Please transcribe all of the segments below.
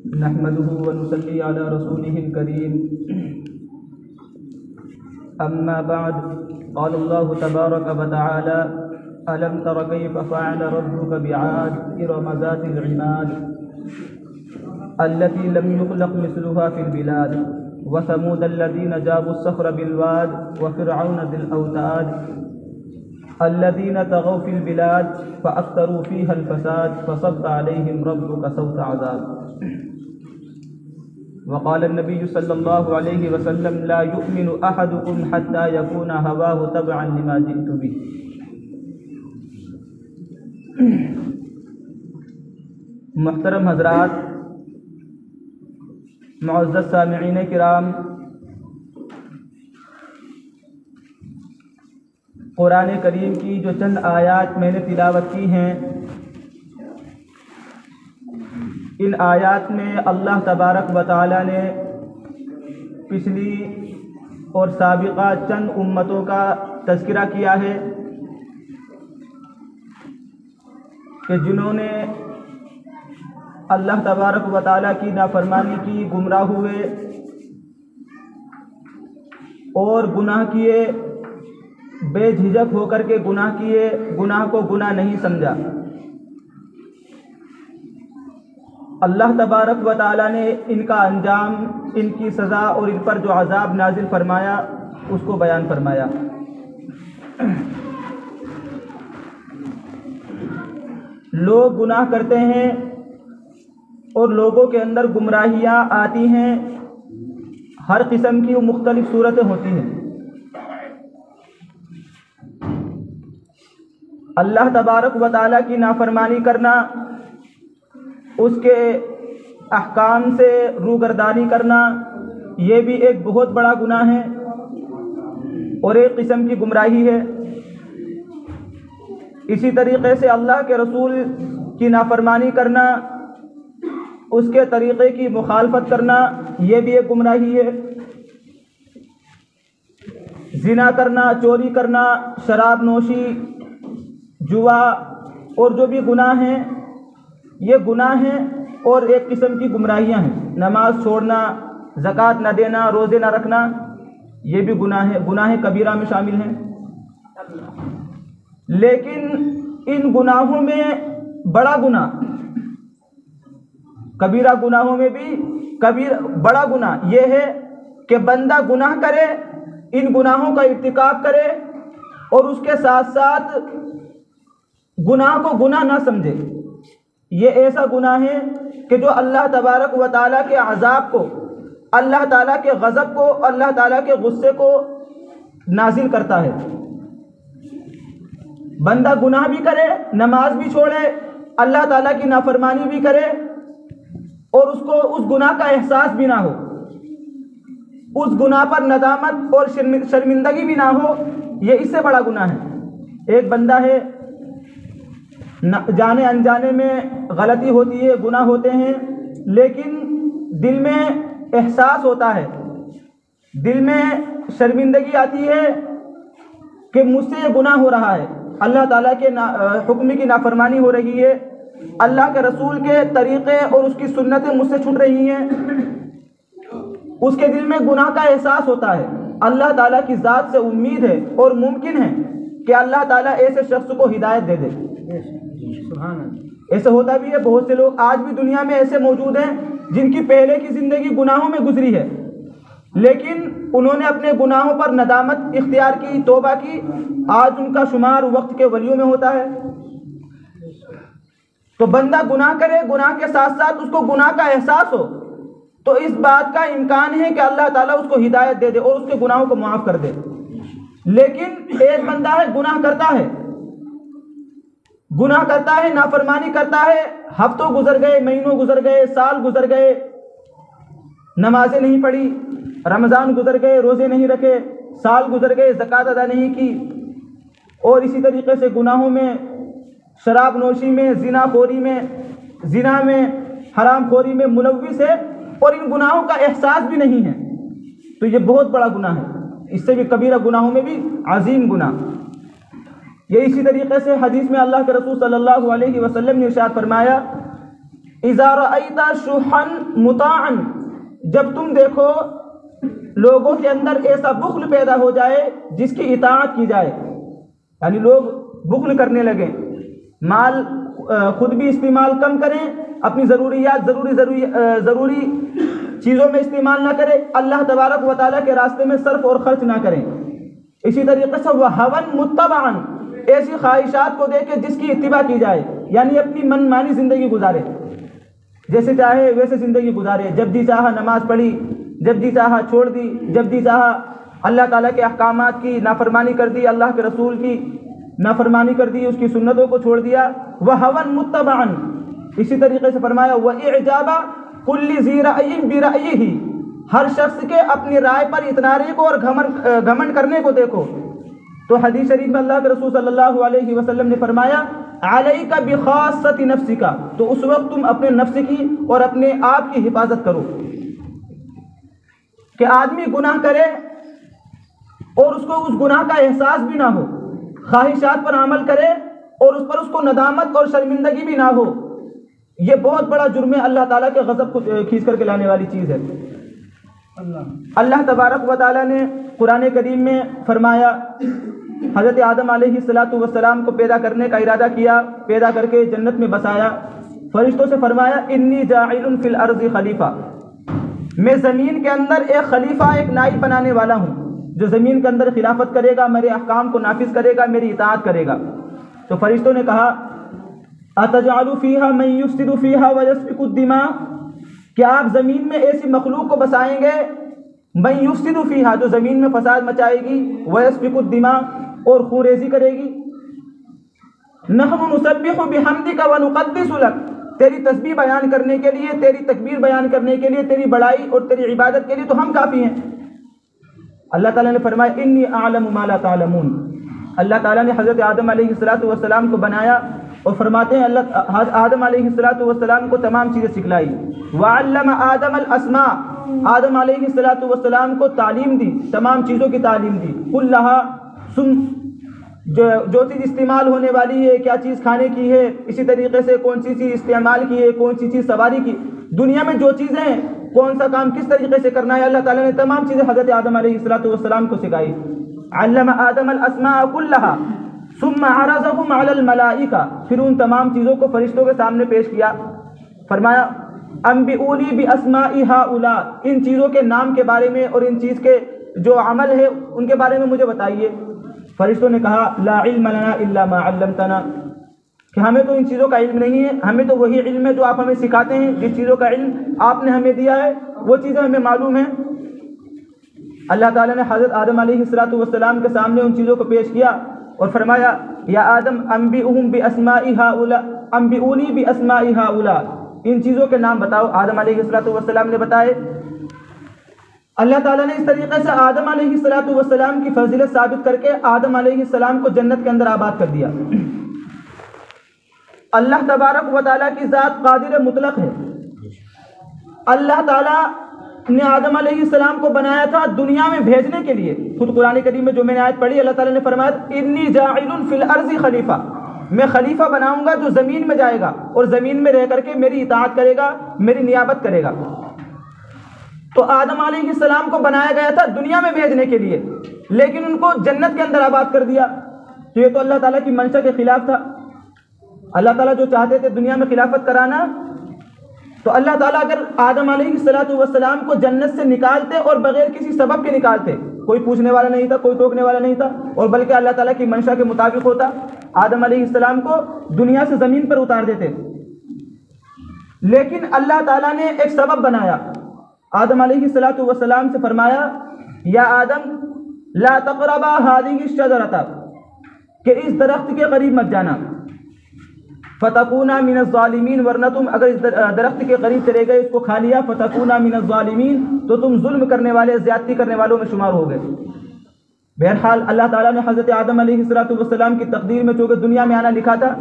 نحمده ونصلي على رسوله الكريم. أما بعد، قال الله تبارك وتعالى: ألم تر كيف فعل ربك بعاد إرم ذات العماد التي لم يخلق مثلها في البلاد وثمود الذين جابوا الصخر بالواد وفرعون ذي الأوتاد الذين طغوا في البلاد فأكثروا فيها الفساد فصب عليهم ربك سوط عذاب. وقال النبي صلى الله عليه وسلم: لا يؤمن أحدكم حتى يكون هواه تبعا لما جئت به. محترم حضرات، معزز سامعین کرام، قرآن کریم کی جو چند آیات میں نے تلاوت کی ہیں، ان آیات میں اللہ تبارک و تعالی نے پچھلی اور سابقہ چند امتوں کا تذکرہ کیا ہے کہ جنہوں نے اللہ تبارک و تعالی کی نافرمانی کی، گمراہ ہوئے اور گناہ کیے، بے جھجک ہو کر کے گناہ کیے، گناہ کو گناہ نہیں سمجھا. اللہ تبارک و تعالی نے ان کا انجام، ان کی سزا اور ان پر جو عذاب نازل فرمایا اس کو بیان فرمایا. لوگ گناہ کرتے ہیں اور لوگوں کے اندر گمراہیاں آتی ہیں، ہر قسم کی مختلف صورتیں ہوتی ہیں. اللہ تبارک و تعالیٰ کی نافرمانی کرنا، اس کے احکام سے روگردانی کرنا، یہ بھی ایک بہت بڑا گناہ ہے اور ایک قسم کی گمراہی ہے. اسی طریقے سے اللہ کے رسول کی نافرمانی کرنا، اس کے طریقے کی مخالفت کرنا، یہ بھی ایک گمراہی ہے. زنا کرنا، چوری کرنا، شراب نوشی، جوا اور جو بھی گناہ ہیں یہ گناہ ہیں اور ایک قسم کی گمراہیاں ہیں. نماز چھوڑنا، زکوٰۃ نہ دینا، روزے نہ رکھنا، یہ بھی گناہ ہے، گناہ کبیرہ میں شامل ہیں. لیکن ان گناہوں میں بڑا گناہ، کبیرہ گناہوں میں بھی بڑا گناہ یہ ہے کہ بندہ گناہ کرے، ان گناہوں کا ارتکاب کرے اور اس کے ساتھ ساتھ گناہ کو گناہ نہ سمجھے. یہ ایسا گناہ ہے کہ جو اللہ تبارک و تعالیٰ کے عذاب کو، اللہ تعالیٰ کے غضب کو، اللہ تعالیٰ کے غصے کو نازل کرتا ہے. بندہ گناہ بھی کرے، نماز بھی چھوڑے، اللہ تعالیٰ کی نافرمانی بھی کرے اور اس کو اس گناہ کا احساس بھی نہ ہو، اس گناہ پر ندامت اور شرمندگی بھی نہ ہو، یہ اس سے بڑا گناہ ہے. ایک بندہ ہے، جانے انجانے میں غلطی ہوتی ہے، گناہ ہوتے ہیں، لیکن دل میں احساس ہوتا ہے، دل میں شرمندگی آتی ہے کہ مجھ سے یہ گناہ ہو رہا ہے، اللہ تعالیٰ کے حکم کی نافرمانی ہو رہی ہے، اللہ کے رسول کے طریقے اور اس کی سنتیں مجھ سے چھوٹ رہی ہیں. اس کے دل میں گناہ کا احساس ہوتا ہے. اللہ تعالیٰ کی ذات سے امید ہے اور ممکن ہے کہ اللہ تعالیٰ ایسے شخص کو ہدایت دے دے. ایسا ہوتا بھی ہے، بہت سے لوگ آج بھی دنیا میں ایسے موجود ہیں جن کی پہلے کی زندگی گناہوں میں گزری ہے، لیکن انہوں نے اپنے گناہوں پر ندامت اختیار کی، توبہ کی، آج ان کا شمار وقت کے ولیوں میں ہوتا ہے. تو بندہ گناہ کرے، گناہ کے ساتھ ساتھ اس کو گناہ کا احساس ہو، تو اس بات کا امکان ہے کہ اللہ تعالیٰ اس کو ہدایت دے دے اور اس کے گناہوں کو معاف کر دے. لیکن ایک بندہ ہے، گناہ کرتا ہے، نافرمانی کرتا ہے، ہفتوں گزر گئے، مہینوں گزر گئے، سال گزر گئے، نمازیں نہیں پڑھی، رمضان گزر گئے، روزے نہیں رکھے، سال گزر گئے، زکوٰۃ ادا نہیں کی، اور اسی طریقے سے گناہوں میں، شراب نوشی میں، زنا میں، حرام خوری میں ملوث ہے اور ان گناہوں کا احساس بھی نہیں ہے. تو یہ بہت بڑا گناہ ہے، اس سے بھی کبیرہ گناہوں میں بھی عظیم گناہ. یہ اسی طریقے سے حدیث میں اللہ کے رسول صلی اللہ علیہ وسلم نے ارشاد فرمایا: اذا رأیت شحا مطاعا، جب تم دیکھو لوگوں کے اندر ایسا بخل پیدا ہو جائے جس کی اطاعت کی جائے، یعنی لوگ بخل کرنے لگیں، مال خود بھی استعمال کم کریں، اپنی ضروریات ضروری چیزوں میں استعمال نہ کریں، اللہ تبارک و تعالیٰ کے راستے میں صرف اور خرچ نہ کریں۔ اسی طریقے سے وَهَوًا مُتَّبَعًا، ایسی خواہشات کو دیکھ کے جس کی اتباع کی جائے، یعنی اپنی من مانی زندگی گزارے، جیسے چاہے ویسے زندگی گزارے، جب جی چاہا نماز پڑھی، جب جی چاہا چھوڑ دی، جب جی چاہا اللہ تعالیٰ کے احکامات کی نافرمانی کر دی، اللہ کے رسول کی نافرمانی کر دی، اس کی سنتوں کو چھوڑ دیا۔ وَهَوًا مُتَّبَعًا، اسی طریقے سے فرمایا وَإِعْجَابَ كُلِّ ذِي رَأْيٍ بِرَأْيِهِ، ہر شخص کے اپنی رائے پر اتنارے کو اور گھمنڈ کرنے کو دیکھو۔ تو حدیث شریف میں اللہ کے رسول صلی اللہ علیہ وسلم نے فرمایا علیک بخاصۃ نفسک، تو اس وقت تم اپنے نفس کی اور اپنے آپ کی حفاظت کرو کہ آدمی گناہ کرے اور اس کو اس گناہ کا احساس بھی نہ ہو، خواہشات پر عمل کرے اور اس کو ندامت اور شرمندگی بھی نہ ہو، یہ بہت بڑا جرم ہے، اللہ تعالیٰ کے غضب کو کھینچ کر کے لانے والی چیز ہے۔ اللہ تبارک و تعالیٰ نے قرآن کریم میں فرمایا، حضرت آدم علیہ السلام کو پیدا کرنے کا ارادہ کیا، پیدا کر کے جنت میں بسایا، فرشتوں سے فرمایا انی جاعل فی الارض خلیفہ، میں زمین کے اندر ایک خلیفہ، ایک نائب بنانے والا ہوں جو زمین کے اندر خلافت کرے گا، میرے احکام کو نافذ کرے گا، میری اطاعت کرے گا۔ تو فرشتوں نے کہا اتجعل فیہا من یفسد فیہا ویسفک الدماء، کیا آپ زمین میں ایسی مخلوق کو بسائیں گے من یفسد فیہا، جو زمین میں فساد مچائے گی، ویسفک الدماء، اور خون ریزی کرے گی۔ نحن نسبح بحمدک ونقدس لک، تیری تسبیح بیان کرنے کے لیے، تیری تکبیر بیان کرنے کے لیے، تیری بڑائی اور تیری عبادت کے لیے تو ہم کافی ہیں۔ اللہ تعالیٰ نے فرمایا انی اعلم ما لا تعلمون، اللہ تعالیٰ نے حضرت آدم علیہ السلام کو بنایا اور فرماتے ہیں اللہ آدم علیہ السلام کو تمام چیزیں سکھلائی۔ وعلم آدم الاسماء، آدم علیہ السلام کو تعلیم دی، تمام چیزوں کی تعلیم دی۔ کلھا، جو چیز استعمال ہونے والی ہے، کیا چیز کھانے کی ہے، اسی طریقے سے کون سی چیز استعمال کی ہے، کون سی چیز سواری کی، دنیا میں جو چیزیں، کون سا کام کس طریقے سے کرنا ہے، اللہ تعالیٰ نے تمام چیزیں حضرت آدم علیہ السلام کو سکھائی۔ علم آدم الاسماء کلھا ثم عرضهم علی الملائکہ، پھر ان تمام چیزوں کو فرشتوں کے سامنے پیش کیا، فرمایا انبئونی باسماء ہؤلاء، ان چیزوں کے نام کے بارے میں اور ان چیز کے جو عمل ہے ان کے بارے میں مجھے بتائیے۔ فرشتوں نے کہا لا علم لنا الا ما علمتنا، کہ ہمیں تو ان چیزوں کا علم نہیں ہے، ہمیں تو وہی علم ہے جو آپ ہمیں سکھاتے ہیں، جس چیزوں کا علم آپ نے ہمیں دیا ہے وہ چیزیں ہمیں معلوم ہیں۔ اللہ تعالیٰ نے حضرت آدم علیہ السلام کے سامنے ان چیزوں کو پیش کیا اور فرمایا یا آدم انبئہم باسماء ہؤلاء، انبئونی باسماء ہؤلاء، ان چیزوں کے نام بتاؤ۔ آدم علیہ السلام نے بتائے۔ اللہ تعالیٰ نے اس طریقے سے آدم علیہ السلام کی فضیلت ثابت کر کے آدم علیہ السلام کو جنت کے اندر آباد کر دیا۔ اللہ تبارک و تعالیٰ کی ذات قادر مطلق ہے۔ اللہ تعالیٰ نے آدم علیہ السلام کو بنایا تھا دنیا میں بھیجنے کے لیے۔ خود قرآن کریم میں جو میں نے آیت پڑھی، اللہ تعالیٰ نے فرمایا انی جاعل فی الارض خلیفہ، میں خلیفہ بناؤں گا جو زمین میں جائے گا اور زمین میں رہ کر کے میری اطاعت کرے گا، میری نیابت کرے گا۔ تو آدم علیہ السلام کو بنایا گیا تھا دنیا میں بھیجنے کے لیے، لیکن ان کو جنت کے اندر آباد کر دیا، تو یہ تو اللہ تعالیٰ کی منشا کے خلاف تھا۔ اللہ تعالیٰ جو چاہتے تھے دنیا میں خلافت کرانا، تو اللہ تعالیٰ اگر آدم علیہ السلام کو جنت سے نکالتے اور بغیر کسی سبب کے نکالتے، کوئی پوچھنے والا نہیں تھا، کوئی ٹوکنے والا نہیں تھا، اور بلکہ اللہ تعالیٰ کی منشا کے مطابق ہوتا، آدم علیہ السلام کو دنیا سے زمین پر اتار دیتے، لیکن اللہ تعالیٰ نے ایک سبب بنایا۔ آدم علیہ السلام سے فرمایا یا آدم لا تقربا هذه الشجرۃ، کہ اس درخت کے قریب مت جانا، فتکونا من الظالمین، ورنہ تم اگر اس درخت کے قریب چلے گئے، اس کو کھا لیا، فتکونا من الظالمین، تو تم ظلم کرنے والے، زیادتی کرنے والوں میں شمار ہو گئے۔ بہرحال اللہ تعالیٰ نے حضرت آدم علیہ السلام کی تقدیر میں چونکہ دنیا میں آنا لکھا تھا،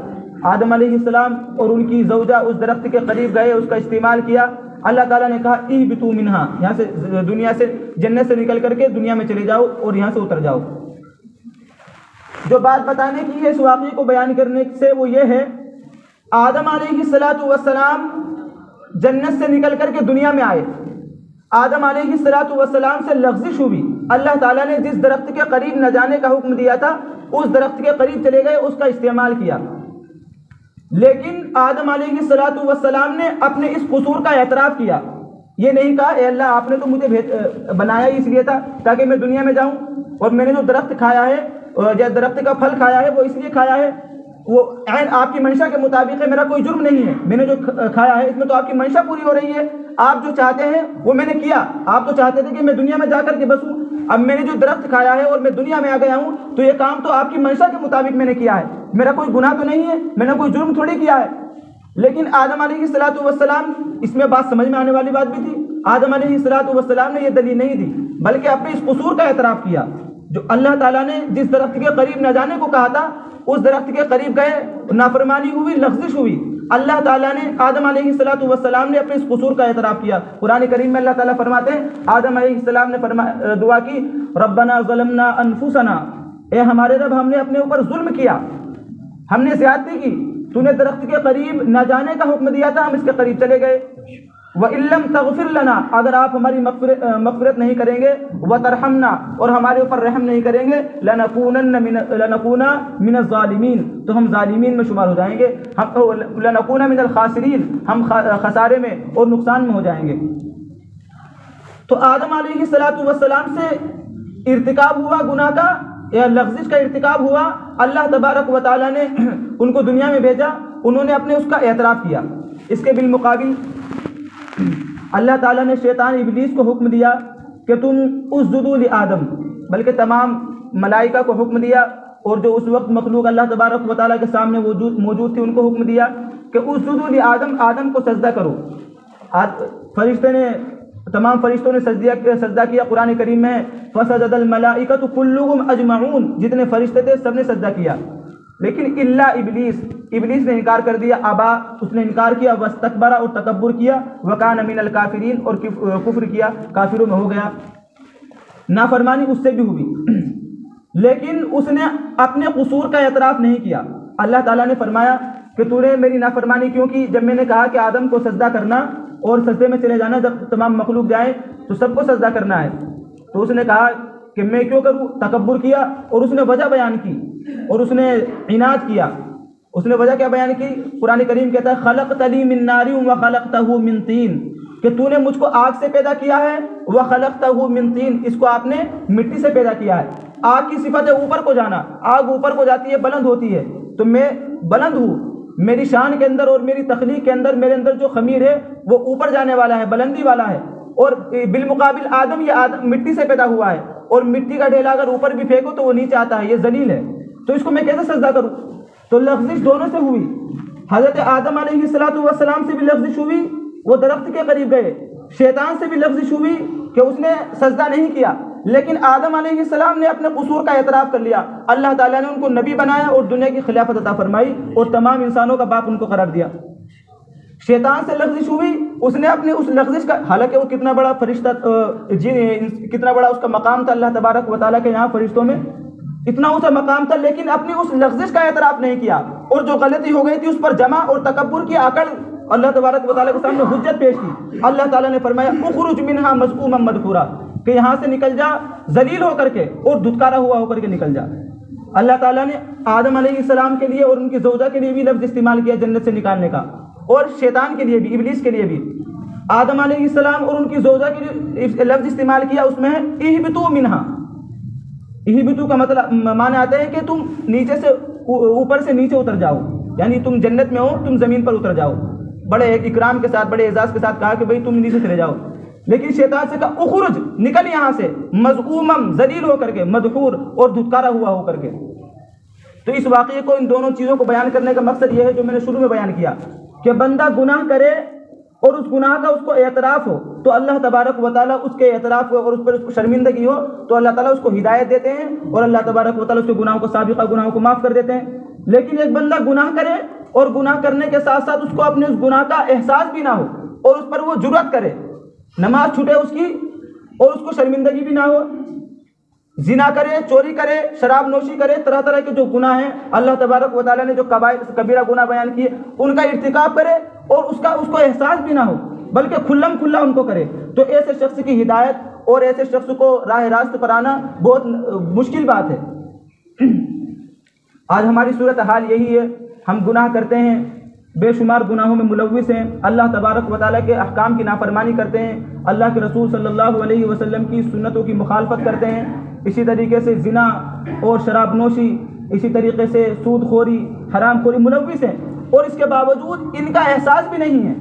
آدم علیہ السلام اور ان کی زوجہ اس درخت کے قریب گئے، اس کا استعمال کیا۔ اللہ تعالیٰ نے کہا اہبطوا منہا، یہاں سے دنیا سے، جنت سے نکل کر کے دنیا میں چلے جاؤ اور یہاں سے اتر جاؤ۔ جو بات بتانے کی ہے اس واقعے کو بیان کرنے سے وہ یہ ہے، آدم علیہ السلام جنت سے نکل کر کے دنیا میں آئے، آدم علیہ السلام سے لغزش ہوئی، اللہ تعالیٰ نے جس درخت کے قریب نہ جانے کا حکم دیا تھا اس درخت کے قریب چلے گئے، اس کا استعمال کیا، لیکن آدم علیہ السلام نے اپنے اس قصور کا اعتراف کیا، یہ نہیں کہا اے اللہ آپ نے تو مجھے بنایا ہی اس لیے تھا تاکہ میں دنیا میں جاؤں، اور میں نے جو درخت کھایا ہے، جو درخت کا پھل کھایا ہے وہ اس لیے کھایا ہے، وہ عین آپ کی منشا کے مطابق ہے، میرا کوئی جرم نہیں ہے، میں نے جو کھایا ہے اس میں تو آپ کی منشا پوری ہو رہی ہے، آپ جو چاہتے ہیں وہ میں نے کیا، آپ تو چاہتے تھے کہ میں دنیا میں جا کر کے بسوں، اب میں نے جو درخت کھایا ہے اور میں دنیا میں آ گیا ہوں تو یہ کام تو آپ کی منشا کے مطابق میں نے کیا ہے، میرا کوئی گناہ تو نہیں ہے، میں نے کوئی جرم تھوڑی کیا ہے۔ لیکن آدم علیہ السلام اس میں بات سمجھ میں آنے والی بات بھی تھی، آدم علیہ السلام نے یہ دلیل نہیں دی بلکہ اپنے اس قصور کا اعتراف کیا، جو اللہ تعالیٰ نے جس درخت کے قریب نہ جانے کو کہا تھا اس درخت کے قریب گئے، نافرمانی ہوئی، لغزش ہوئی، اللہ تعالیٰ نے آدم علیہ السلام نے اپنے اس قصور کا اعتراف کیا۔ قرآن کریم میں اللہ تعالیٰ فرماتے ہیں، آدم علیہ السلام نے دعا کی، ربنا ظلمنا انفسنا، اے ہمارے رب ہم نے اپنے اوپر ظلم کیا، ہم نے زیادتی کی، تو نے درخت کے قریب نہ جانے کا حکم دیا تھا، ہم اس کے قریب چلے گئے، وَإِن لَّمْ تَغْفِرْ لَنَا، اگر آپ ہماری مغفرت نہیں کریں گے، وَتَرْحَمْنَا، اور ہمارے اوپر رحم نہیں کریں گے، لَنَكُونَ مِنَ الظَّالِمِينَ، تو ہم ظالمین میں شمار ہو جائیں گے، لَنَكُونَ مِنَ الْخَاسِرِينَ، ہم خسارے میں اور نقصان میں ہو جائیں گے۔ تو آدم علیہ السلام سے ارتکاب ہوا گناہ کا یا لغزش کا ارتکاب ہوا، اللہ تبارک و تعالیٰ نے ان کو دنیا میں بھیجا، انہوں نے اپنے اس کا اعتراف کیا۔ اس کے بالمقابل اللہ تعالیٰ نے شیطان ابلیس کو حکم دیا کہ تم اسجدوا لآدم، بلکہ تمام ملائکہ کو حکم دیا، اور جو اس وقت مخلوق اللہ تبارک و تعالیٰ کے سامنے موجود تھی ان کو حکم دیا کہ اسجدوا لآدم، آدم کو سجدہ کرو۔ تمام فرشتوں نے سجدہ کیا، قرآن کریم میں فسجد الملائکۃ کلھم اجمعون، جتنے فرشتے تھے سب نے سجدہ کیا، لیکن الا ابلیس نے انکار کر دیا، ابا، اس نے انکار کیا، واستکبر، اور تکبر کیا، وکان من الکافرین، اور کفر کیا، کافروں میں ہو گیا، نافرمانی اس سے بھی ہوئی، لیکن اس نے اپنے قصور کا اعتراف نہیں کیا۔ اللہ تعالیٰ نے فرمایا کہ تو نے میری نافرمانی کیوں کی، جب میں نے کہا کہ آدم کو سجدہ کرنا اور سجدے میں چلے جانا، جب تمام مخلوق جائیں تو سب کو سجدہ کرنا ہے، تو اس نے کہا کہ میں کیوں کروں، تکبر کیا، اور اس نے وجہ بیان کی، اور اس نے عناد کیا۔ اس نے وجہ کیا بیان کی؟ قرآن کریم کہتا ہے خلقتنی من نار وخلقتہ من طین، کہ تو نے مجھ کو آگ سے پیدا کیا ہے، وخلقتہ من طین، اس کو آپ نے مٹی سے پیدا کیا ہے۔ آگ کی صفت ہے اوپر کو جانا، آگ اوپر کو جاتی ہے، بلند ہوتی ہے، تو میں بلند ہوں، میری شان کے اندر اور میری تخلیق کے اندر میرے اندر جو خمیر ہے وہ اوپر جانے والا ہے، بلندی والا ہے، اور بالمقابل آدم، یہ آدم مٹی سے پیدا ہوا ہے، اور مٹی کا ڈھیلا اگر اوپر بھی پھینکو تو وہ نیچے آتا ہے، یہ ذلیل ہے، تو اس کو میں کیسے سجدہ کروں؟ تو لغزش دونوں سے ہوئی، حضرت آدم علیہ السلام سے بھی لغزش ہوئی، وہ درخت کے قریب گئے، شیطان سے بھی لغزش ہوئی کہ اس نے سجدہ نہیں کیا، لیکن آدم علیہ السلام نے اپنے قصور کا اعتراف کر لیا، اللہ تعالیٰ نے ان کو نبی بنایا اور دنیا کی خلافت عطا فرمائی، اور تمام انسانوں کا باپ ان کو قرار دیا۔ شیطان سے لغزش ہوئی، اس نے اپنے اس لغزش کا، حالانکہ وہ کتنا بڑا فرشتہ، کتنا بڑا اس کا مقام تھا اللہ تبارک و تعالیٰ کے یہاں فرشتوں میں، اتنا اونچا مقام تھا، لیکن اپنی اس لغزش کا اعتراف نہیں کیا، اور جو غلطی ہو گئی تھی اس پر جمع اور تکبر کی آکڑ اللہ تبارک و تعالیٰ کے سامنے حجت پیش کی۔ اللہ تعالیٰ نے فرمایا اخرج منہا مذموما مدحورا، کہ یہاں سے نکل جا ذلیل ہو کر کے اور دھتکارا ہوا ہو کر کے نکل جا۔ اللہ تعالیٰ نے آدم علیہ السلام کے لیے اور ان کی زوجہ کے لیے بھی لفظ استعمال کیا جنت سے نکالنے کا، اور شیطان کے لیے بھی، ابلیس کے لیے بھی۔ آدم علیہ السلام اور ان کی زوجہ کے لیے لفظ استعمال کیا، اس میں ہے اہبطوا منہا۔ اہبطوا کا مطلب معنی آتا ہے کہ تم نیچے سے اوپر سے نیچے اتر جاؤ، یعنی تم جنت میں ہو، تم زمین پر اتر جاؤ، بڑے اکرام کے ساتھ، بڑے اعزاز کے ساتھ کہا کہ بھئی تم نیچے چلے جاؤ، لیکن شیطان سے کہا اخرج، نکل یہاں سے، مذموما، ذلیل ہو کر کے، مدحور، اور دھتکارا ہوا ہو کر کے۔ تو اس واقعے کو، ان دونوں چیزوں کو بیان کرنے کا مقصد یہ ہے جو میں نے شروع میں بیان کیا، کہ بندہ گناہ کرے اور اس گناہ کا اس کو اعتراف ہو تو اللہ تبارک و تعالیٰ اس کے اعتراف کو اور اس پر اس کو شرمندگی ہو تو اللہ تعالیٰ اس کو ہدایت دیتے ہیں، اور اللہ تبارک و تعالیٰ اس کے گناہوں کو، سابقہ گناہوں کو معاف کر دیتے ہیں۔ لیکن ایک بندہ گناہ کرے اور گناہ کرنے کے ساتھ ساتھ اس کو اپنے اس گناہ کا احساس بھی نہ ہو، اور اس پر وہ جرأت کرے، نماز چھوٹے اس کی اور اس کو شرمندگی بھی نہ ہو، زنا کرے، چوری کرے، شراب نوشی کرے، طرح طرح کے جو گناہ ہیں اللہ تبارک و تعالیٰ نے جو کبیرہ گناہ بیان کیے ان کا ارتکاب کرے اور اس کو احساس بھی نہ ہو بلکہ کھلم کھلا ان کو کرے، تو ایسے شخص کی ہدایت اور ایسے شخص کو راہ راست پر آنا بہت مشکل بات ہے۔ آج ہماری صورتحال یہی ہے، ہم گناہ کرتے ہیں، بے شمار گناہوں میں ملوث ہیں، اللہ تبارک و تعالیٰ کے احکام کی نافرمانی کرتے ہیں، اللہ کے رسول صلی اللہ علیہ وسلم کی سنتوں کی مخالفت کرتے ہیں، اسی طریقے سے زنا اور شراب نوشی، اسی طریقے سے سود خوری، حرام خوری ملوث ہیں، اور اس کے باوجود ان کا احساس بھی نہیں ہے،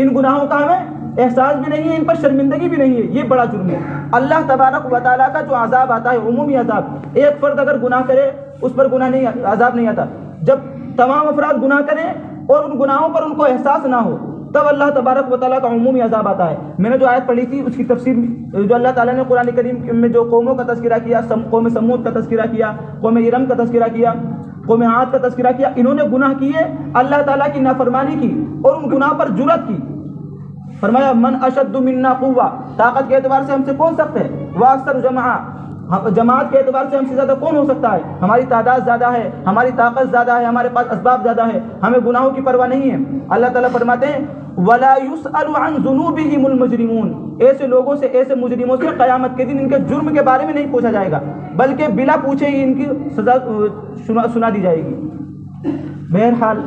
ان گناہوں کا ہمیں احساس بھی نہیں ہے، ان پر شرمندگی بھی نہیں ہے، یہ بڑا جرم ہے۔ اللہ تبارک و تعالیٰ کا جو عذاب آتا ہے عمومی عذاب، ایک فرد اگر گناہ کرے اس پر عذاب نہیں آتا، جب تمام افراد گناہ کریں اور ان گناہوں پر ان کو احساس نہ ہو تب اللہ تبارک و تعالیٰ کا عمومی عذاب آتا ہے۔ میں نے جو آیت پڑھی تھی اس کی تفسیر جو اللہ تعالیٰ نے قرآن کریم میں جو قوموں کا تذکرہ کیا، قوم سمود کا تذکرہ کیا، قوم ارم کا تذکرہ کیا، قوم عاد کا تذکرہ کیا، انہوں نے گناہ کیے، اللہ تعالیٰ کی نافرمانی کی اور ان گناہ پر جرأت کی، فرمایا من اشد منا قوہ، طاقت کے اعتبار سے ہم سے کون سخت ہے، واکثر جماعت کے اعتبار سے ہم سے زیادہ کون ہو سکتا ہے، ہماری تعداد زیادہ ہے، ہماری طاقت زیادہ ہے، ہمارے پاس اسباب زیادہ ہے، ہمیں گناہوں کی پرواہ نہیں ہے۔ اللہ تعالیٰ فرماتے ہیں وَلَا يُسْأَلُ عَنْ ذُنُوبِهِمُ الْمُجْرِمُونَ، ایسے لوگوں سے، ایسے مجرموں سے قیامت کے دن ان کے جرم کے بارے میں نہیں پوچھا جائے گا بلکہ بلا پوچھے ہی ان کی سزا سنا دی جائے گی۔ بہرحال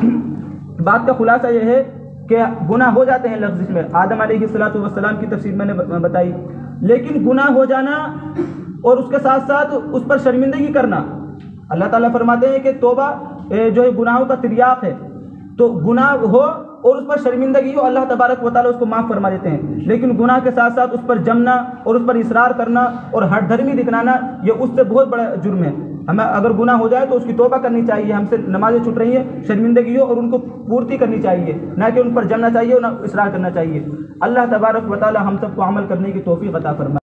بات کا خلاصہ یہ ہے کہ گناہ ہو جاتے ہیں لفظ میں، آدم علیہ السلام کی تفسیر میں نے بتائی، لیکن گناہ ہو جانا اور اس کے ساتھ ساتھ اس پر شرمندگی کرنا، اللہ تعالیٰ فرماتے ہیں کہ توبہ جو ہے گناہوں کا تریاق ہے، تو گناہ ہو اور اس پر شرمندگی ہو اللہ تبارک و تعالیٰ اس کو معاف فرما دیتے ہیں، لیکن گناہ کے ساتھ ساتھ اس پر جمنا اور اس پر اصرار کرنا اور ہٹ دھرمی دکھلانا یہ اس سے بہت بڑا جرم ہے۔ ہمیں اگر گناہ ہو جائے تو اس کی توبہ کرنی چاہیے، ہم سے نمازیں چھوٹ رہی ہیں، شرمندگی ہو اور ان کو پورتی کرنی چاہیے، نہ کہ ان پر جمنا چاہیے اور نہ اصرار کرنا چاہیے۔ اللہ تبارک و تعالیٰ ہم سب کو عمل کرنے کی توفیق عطا فرمائے۔